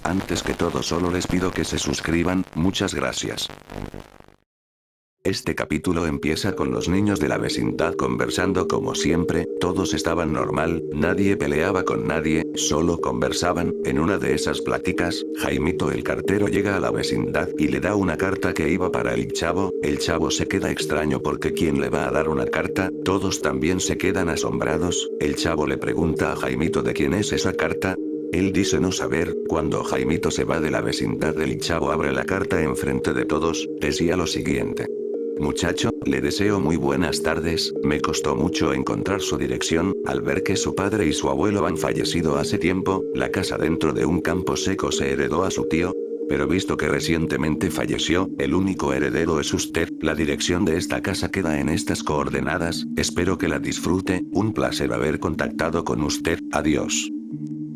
Antes que todo solo les pido que se suscriban, muchas gracias. Este capítulo empieza con los niños de la vecindad conversando como siempre, todos estaban normal, nadie peleaba con nadie, solo conversaban. En una de esas pláticas, Jaimito el cartero llega a la vecindad y le da una carta que iba para el chavo se queda extraño porque ¿quién le va a dar una carta? Todos también se quedan asombrados, el chavo le pregunta a Jaimito de quién es esa carta. Él dice no saber. Cuando Jaimito se va de la vecindad, el chavo abre la carta enfrente de todos, decía lo siguiente. Muchacho, le deseo muy buenas tardes, me costó mucho encontrar su dirección, al ver que su padre y su abuelo han fallecido hace tiempo, la casa dentro de un campo seco se heredó a su tío. Pero visto que recientemente falleció, el único heredero es usted, la dirección de esta casa queda en estas coordenadas, espero que la disfrute, un placer haber contactado con usted, adiós.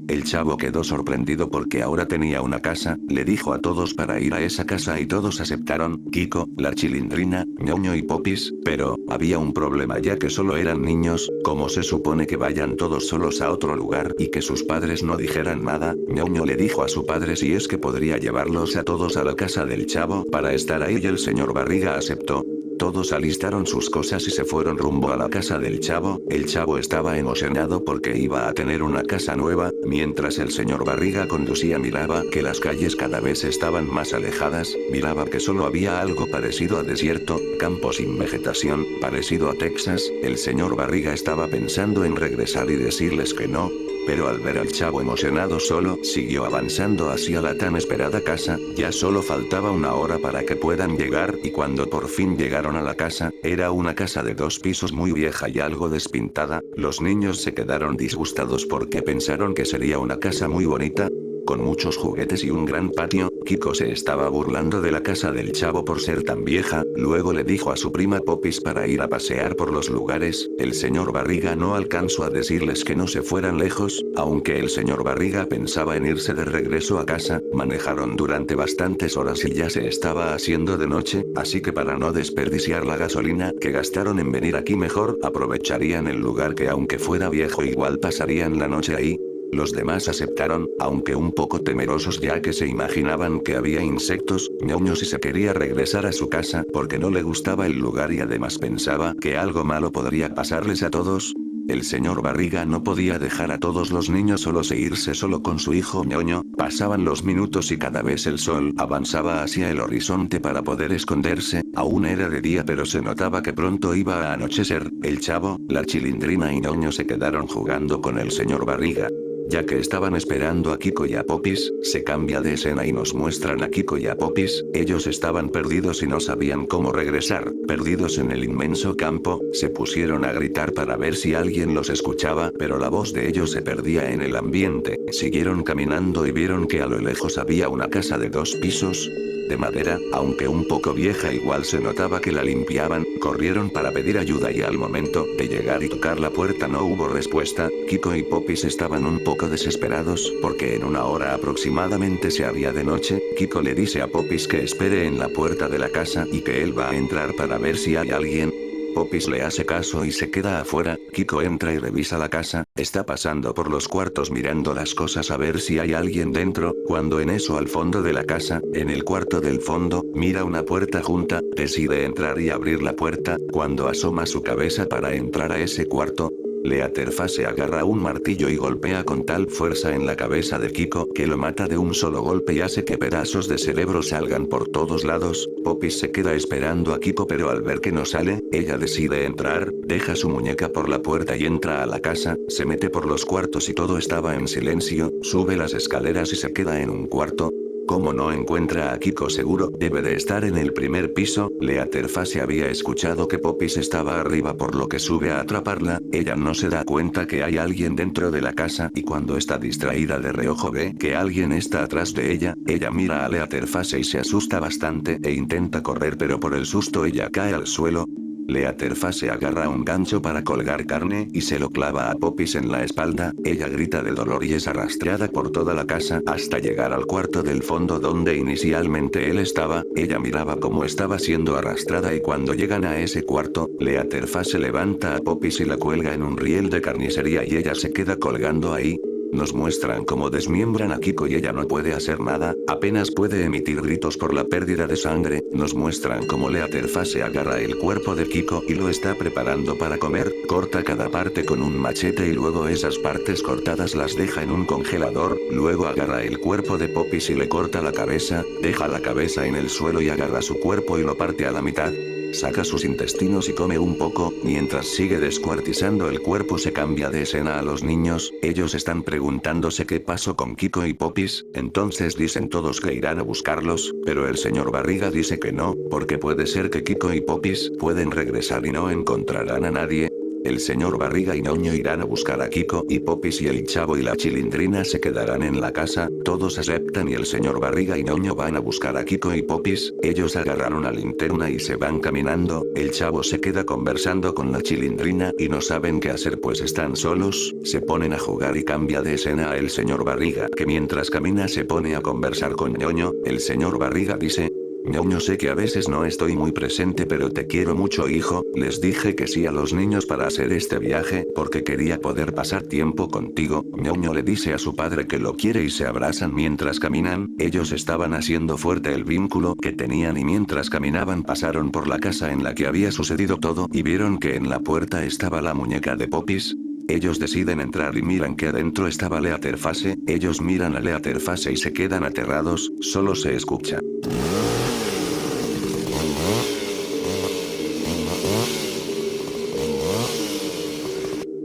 El chavo quedó sorprendido porque ahora tenía una casa, le dijo a todos para ir a esa casa y todos aceptaron, Kiko, la Chilindrina, Ñoño y Popis, pero, había un problema ya que solo eran niños, ¿cómo se supone que vayan todos solos a otro lugar y que sus padres no dijeran nada? Ñoño le dijo a su padre si es que podría llevarlos a todos a la casa del chavo para estar ahí y el señor Barriga aceptó. Todos alistaron sus cosas y se fueron rumbo a la casa del chavo. El chavo estaba emocionado porque iba a tener una casa nueva, mientras el señor Barriga conducía miraba que las calles cada vez estaban más alejadas, miraba que solo había algo parecido a desierto, campos sin vegetación, parecido a Texas. El señor Barriga estaba pensando en regresar y decirles que no. Pero al ver al chavo emocionado solo, siguió avanzando hacia la tan esperada casa, ya solo faltaba una hora para que puedan llegar y cuando por fin llegaron a la casa, era una casa de 2 pisos muy vieja y algo despintada, los niños se quedaron disgustados porque pensaron que sería una casa muy bonita, con muchos juguetes y un gran patio. Kiko se estaba burlando de la casa del chavo por ser tan vieja, luego le dijo a su prima Popis para ir a pasear por los lugares, el señor Barriga no alcanzó a decirles que no se fueran lejos, aunque el señor Barriga pensaba en irse de regreso a casa, manejaron durante bastantes horas y ya se estaba haciendo de noche, así que para no desperdiciar la gasolina que gastaron en venir aquí mejor aprovecharían el lugar que aunque fuera viejo igual pasarían la noche ahí. Los demás aceptaron, aunque un poco temerosos ya que se imaginaban que había insectos. Ñoño si se quería regresar a su casa porque no le gustaba el lugar y además pensaba que algo malo podría pasarles a todos. El señor Barriga no podía dejar a todos los niños solos e irse solo con su hijo Ñoño. Pasaban los minutos y cada vez el sol avanzaba hacia el horizonte para poder esconderse. Aún era de día pero se notaba que pronto iba a anochecer. El chavo, la Chilindrina y Ñoño se quedaron jugando con el señor Barriga. Ya que estaban esperando a Kiko y a Popis, se cambia de escena y nos muestran a Kiko y a Popis, ellos estaban perdidos y no sabían cómo regresar, perdidos en el inmenso campo, se pusieron a gritar para ver si alguien los escuchaba, pero la voz de ellos se perdía en el ambiente, siguieron caminando y vieron que a lo lejos había una casa de 2 pisos, de madera, aunque un poco vieja igual se notaba que la limpiaban, corrieron para pedir ayuda y al momento de llegar y tocar la puerta no hubo respuesta. Kiko y Popis estaban un poco desesperados porque en una hora aproximadamente se haría de noche. Kiko le dice a Popis que espere en la puerta de la casa y que él va a entrar para ver si hay alguien. Popis le hace caso y se queda afuera. Kiko entra y revisa la casa, está pasando por los cuartos mirando las cosas a ver si hay alguien dentro, cuando en eso al fondo de la casa, en el cuarto del fondo, mira una puerta junta, decide entrar y abrir la puerta, cuando asoma su cabeza para entrar a ese cuarto, Leatherface agarra un martillo y golpea con tal fuerza en la cabeza de Kiko que lo mata de un solo golpe y hace que pedazos de cerebro salgan por todos lados. Popis se queda esperando a Kiko pero al ver que no sale, ella decide entrar, deja su muñeca por la puerta y entra a la casa, se mete por los cuartos y todo estaba en silencio, sube las escaleras y se queda en un cuarto. Como no encuentra a Kiko seguro, debe de estar en el primer piso. Leatherface había escuchado que Popis estaba arriba por lo que sube a atraparla, ella no se da cuenta que hay alguien dentro de la casa y cuando está distraída de reojo ve que alguien está atrás de ella, ella mira a Leatherface y se asusta bastante e intenta correr pero por el susto ella cae al suelo. Leatherface agarra un gancho para colgar carne y se lo clava a Popis en la espalda, ella grita de dolor y es arrastrada por toda la casa hasta llegar al cuarto del fondo donde inicialmente él estaba, ella miraba cómo estaba siendo arrastrada y cuando llegan a ese cuarto, Leatherface levanta a Popis y la cuelga en un riel de carnicería y ella se queda colgando ahí. Nos muestran cómo desmiembran a Kiko y ella no puede hacer nada, apenas puede emitir gritos por la pérdida de sangre. Nos muestran cómo Leatherface agarra el cuerpo de Kiko y lo está preparando para comer, corta cada parte con un machete y luego esas partes cortadas las deja en un congelador, luego agarra el cuerpo de Popis y le corta la cabeza, deja la cabeza en el suelo y agarra su cuerpo y lo parte a la mitad. Saca sus intestinos y come un poco, mientras sigue descuartizando el cuerpo. Se cambia de escena a los niños, ellos están preguntándose qué pasó con Kiko y Popis, entonces dicen todos que irán a buscarlos, pero el señor Barriga dice que no, porque puede ser que Kiko y Popis pueden regresar y no encontrarán a nadie. El señor Barriga y Ñoño irán a buscar a Kiko y Popis y el Chavo y la Chilindrina se quedarán en la casa, todos aceptan y el señor Barriga y Ñoño van a buscar a Kiko y Popis, ellos agarran una linterna y se van caminando, el Chavo se queda conversando con la Chilindrina y no saben qué hacer pues están solos, se ponen a jugar y cambia de escena a el señor Barriga que mientras camina se pone a conversar con Ñoño, el señor Barriga dice: Ñoño, sé que a veces no estoy muy presente pero te quiero mucho hijo, les dije que sí a los niños para hacer este viaje porque quería poder pasar tiempo contigo. Ñoño le dice a su padre que lo quiere y se abrazan mientras caminan, ellos estaban haciendo fuerte el vínculo que tenían y mientras caminaban pasaron por la casa en la que había sucedido todo y vieron que en la puerta estaba la muñeca de Popis. Ellos deciden entrar y miran que adentro estaba Leatherface, ellos miran a Leatherface y se quedan aterrados, solo se escucha.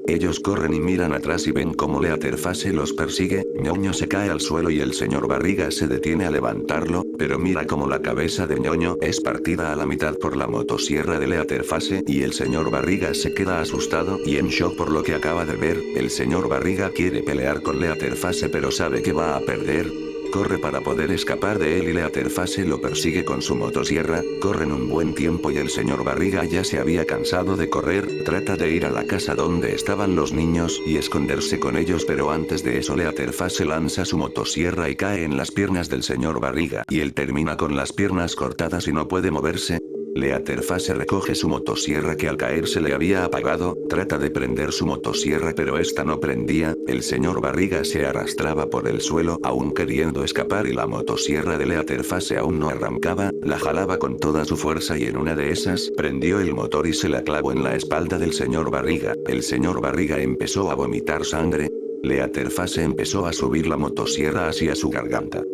Ellos corren y miran atrás y ven como Leatherface los persigue, Ñoño se cae al suelo y el señor Barriga se detiene a levantarlo, pero mira como la cabeza de Ñoño es partida a la mitad por la motosierra de Leatherface y el señor Barriga se queda asustado y en shock por lo que acaba de ver. El señor Barriga quiere pelear con Leatherface pero sabe que va a perder. Corre para poder escapar de él y Leatherface lo persigue con su motosierra, corren un buen tiempo y el señor Barriga ya se había cansado de correr, trata de ir a la casa donde estaban los niños y esconderse con ellos pero antes de eso Leatherface lanza su motosierra y cae en las piernas del señor Barriga y él termina con las piernas cortadas y no puede moverse. Leatherface recoge su motosierra que al caer se le había apagado, trata de prender su motosierra pero esta no prendía, el señor Barriga se arrastraba por el suelo aún queriendo escapar y la motosierra de Leatherface aún no arrancaba, la jalaba con toda su fuerza y en una de esas prendió el motor y se la clavó en la espalda del señor Barriga, el señor Barriga empezó a vomitar sangre, Leatherface empezó a subir la motosierra hacia su garganta.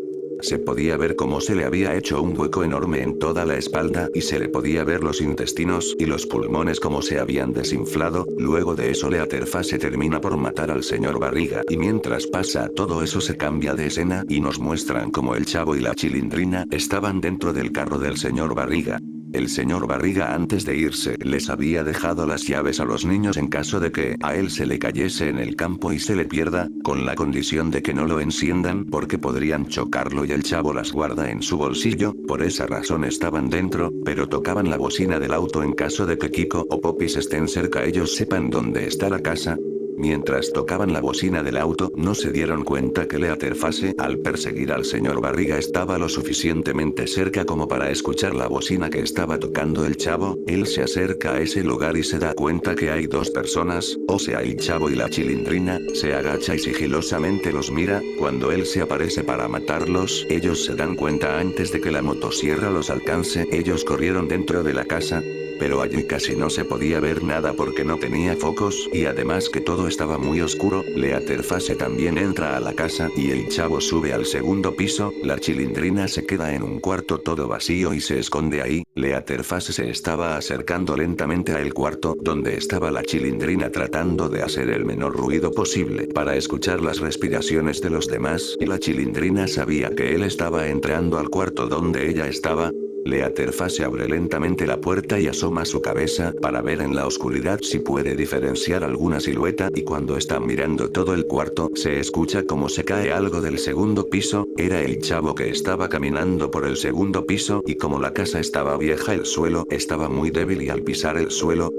Se podía ver cómo se le había hecho un hueco enorme en toda la espalda y se le podía ver los intestinos y los pulmones como se habían desinflado, luego de eso Leatherface termina por matar al señor Barriga y mientras pasa todo eso se cambia de escena y nos muestran como el Chavo y la Chilindrina estaban dentro del carro del señor Barriga. El señor Barriga antes de irse les había dejado las llaves a los niños en caso de que a él se le cayese en el campo y se le pierda, con la condición de que no lo enciendan porque podrían chocarlo y el Chavo las guarda en su bolsillo, por esa razón estaban dentro, pero tocaban la bocina del auto en caso de que Kiko o Popis estén cerca ellos sepan dónde está la casa. Mientras tocaban la bocina del auto no se dieron cuenta que Leatherface al perseguir al señor Barriga estaba lo suficientemente cerca como para escuchar la bocina que estaba tocando el Chavo, él se acerca a ese lugar y se da cuenta que hay dos personas, o sea el Chavo y la Chilindrina, se agacha y sigilosamente los mira, cuando él se aparece para matarlos ellos se dan cuenta antes de que la motosierra los alcance, ellos corrieron dentro de la casa. Pero allí casi no se podía ver nada porque no tenía focos y además que todo estaba muy oscuro, Leatherface también entra a la casa y el Chavo sube al segundo piso, la Chilindrina se queda en un cuarto todo vacío y se esconde ahí, Leatherface se estaba acercando lentamente a el cuarto donde estaba la Chilindrina tratando de hacer el menor ruido posible para escuchar las respiraciones de los demás y la Chilindrina sabía que él estaba entrando al cuarto donde ella estaba. Leatherface abre lentamente la puerta y asoma su cabeza para ver en la oscuridad si puede diferenciar alguna silueta y cuando está mirando todo el cuarto se escucha como se cae algo del segundo piso, era el Chavo que estaba caminando por el segundo piso y como la casa estaba vieja el suelo estaba muy débil y al pisar el suelo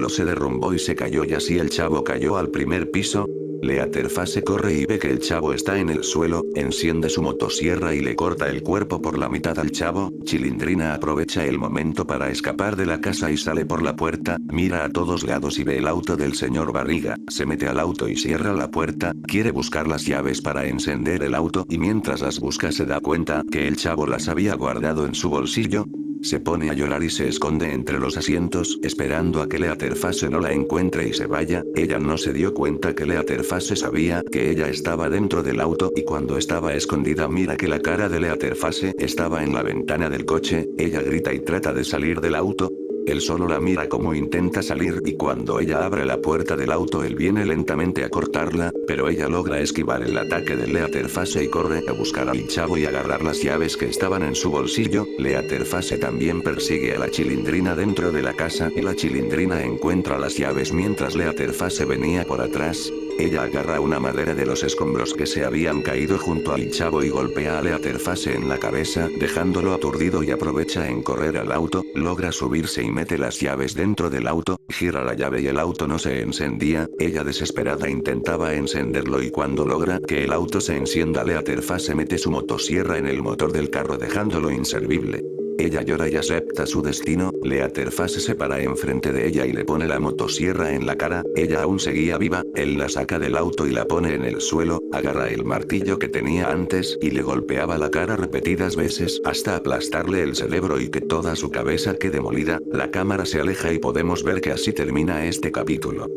se derrumbó y se cayó y así el Chavo cayó al primer piso. Leatherface corre y ve que el chavo está en el suelo, enciende su motosierra y le corta el cuerpo por la mitad al chavo. Chilindrina aprovecha el momento para escapar de la casa y sale por la puerta, mira a todos lados y ve el auto del señor Barriga, se mete al auto y cierra la puerta, quiere buscar las llaves para encender el auto y mientras las busca se da cuenta que el chavo las había guardado en su bolsillo. Se pone a llorar y se esconde entre los asientos esperando a que Leatherface no la encuentre y se vaya. Ella no se dio cuenta que Leatherface sabía que ella estaba dentro del auto y cuando estaba escondida mira que la cara de Leatherface estaba en la ventana del coche. Ella grita y trata de salir del auto. Él solo la mira como intenta salir y cuando ella abre la puerta del auto él viene lentamente a cortarla, pero ella logra esquivar el ataque de Leatherface y corre a buscar al chavo y agarrar las llaves que estaban en su bolsillo. Leatherface también persigue a la Chilindrina dentro de la casa y la Chilindrina encuentra las llaves mientras Leatherface venía por atrás. Ella agarra una madera de los escombros que se habían caído junto al chavo y golpea a Leatherface en la cabeza dejándolo aturdido y aprovecha en correr al auto, logra subirse y mete las llaves dentro del auto, gira la llave y el auto no se encendía. Ella desesperada intentaba encenderlo y cuando logra que el auto se encienda Leatherface mete su motosierra en el motor del carro dejándolo inservible. Ella llora y acepta su destino. Leatherface se para enfrente de ella y le pone la motosierra en la cara. Ella aún seguía viva, él la saca del auto y la pone en el suelo, agarra el martillo que tenía antes y le golpeaba la cara repetidas veces hasta aplastarle el cerebro y que toda su cabeza quede molida. La cámara se aleja y podemos ver que así termina este capítulo.